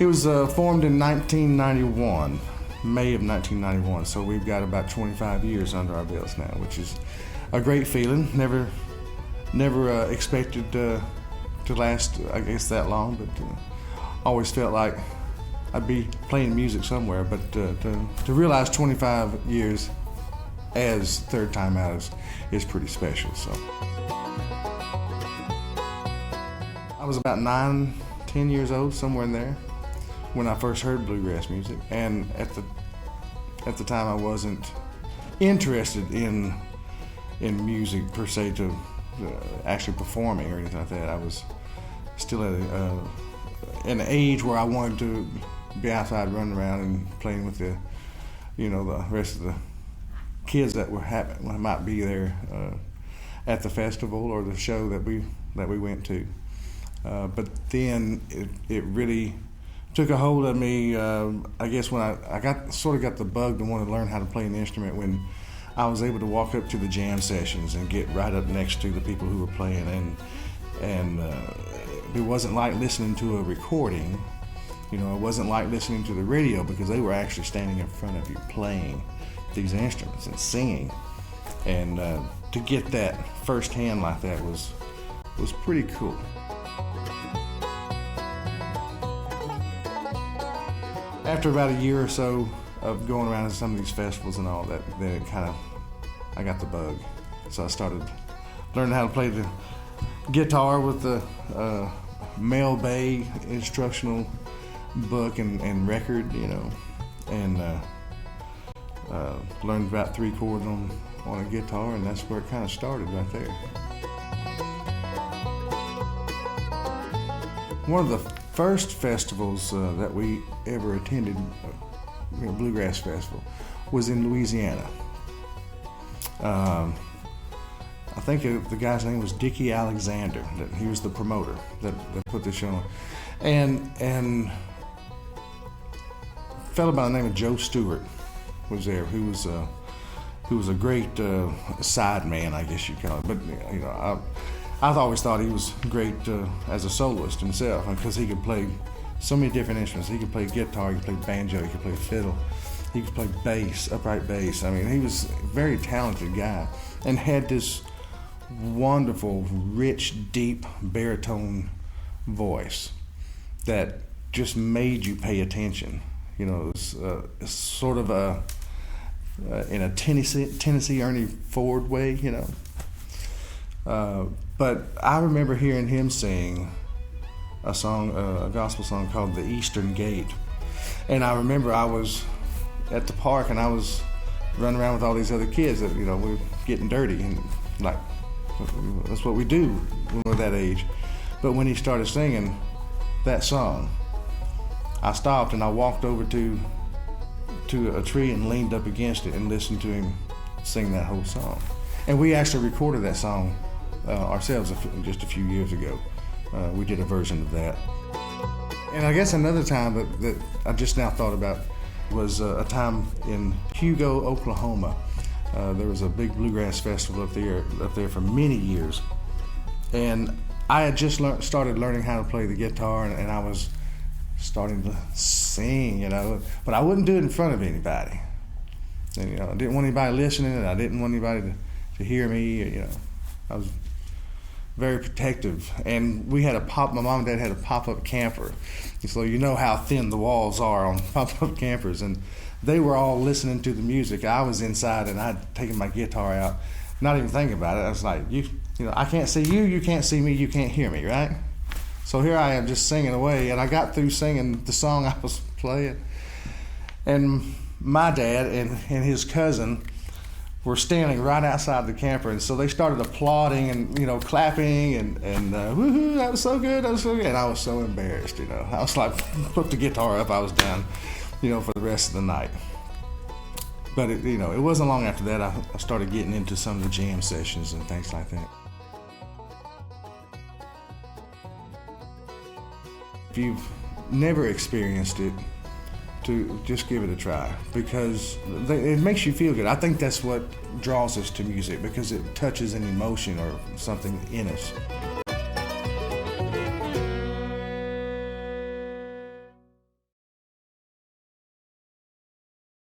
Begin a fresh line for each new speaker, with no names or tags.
It was formed in 1991, May of 1991, so we've got about 25 years under our belts now, which is a great feeling. Never expected to last, I guess, that long, but always felt like I'd be playing music somewhere. But to realize 25 years as Third Time Out is pretty special. So I was about 9, 10 years old, somewhere in there, when I first heard bluegrass music, and at the time I wasn't interested in music per se, to actually performing or anything like that. I was still at an age where I wanted to be outside running around and playing with the rest of the kids that might be there at the festival or the show that we went to. But then it really took a hold of me. I guess when I got the bug to want to learn how to play an instrument when I was able to walk up to the jam sessions and get right up next to the people who were playing, and it wasn't like listening to a recording. It wasn't like listening to the radio, because they were actually standing in front of you playing these instruments and singing, and to get that firsthand like that was pretty cool. After about a year or so of going around to some of these festivals and all that, then I got the bug. So I started learning how to play the guitar with the Mel Bay instructional book and record, and learned about 3 chords on a guitar, and that's where it kind of started right there. One of the first festivals that we ever attended, bluegrass festival, was in Louisiana. I think the guy's name was Dickie Alexander. He was the promoter that put this show on. And a fellow by the name of Joe Stewart was there, who was a great side man, I guess you call it. But I've always thought he was great as a soloist himself, because he could play so many different instruments. He could play guitar, he could play banjo, he could play fiddle, he could play bass, upright bass. I mean, he was a very talented guy and had this wonderful, rich, deep baritone voice that just made you pay attention. It was sort of in a Tennessee Ernie Ford way, But I remember hearing him sing a song, a gospel song called "The Eastern Gate," and I remember I was at the park and I was running around with all these other kids that we were getting dirty, and like that's what we do when we're that age. But when he started singing that song, I stopped and I walked over to a tree and leaned up against it and listened to him sing that whole song. And we actually recorded that song ourselves just a few years ago. We did a version of that. And I guess another time that I just now thought about was a time in Hugo, Oklahoma. There was a big bluegrass festival up there for many years. And I had just started learning how to play the guitar, and I was starting to sing, but I wouldn't do it in front of anybody. And, I didn't want anybody listening, and I didn't want anybody to hear me. I was very protective, and we had my mom and dad had a pop-up camper, and so how thin the walls are on pop-up campers, and they were all listening to the music. I was inside, and I'd taken my guitar out, not even thinking about it. I was like, I can't see you, you can't see me, you can't hear me, right? So here I am just singing away, and I got through singing the song I was playing, and my dad and his cousin were standing right outside the camper, and so they started applauding and clapping and woohoo, that was so good, and I was so embarrassed. I was like, put the guitar up, I was down, for the rest of the night. But it wasn't long after that I started getting into some of the jam sessions and things like that. If you've never experienced it, to just give it a try, because it makes you feel good. I think that's what draws us to music, because it touches an emotion or something in us.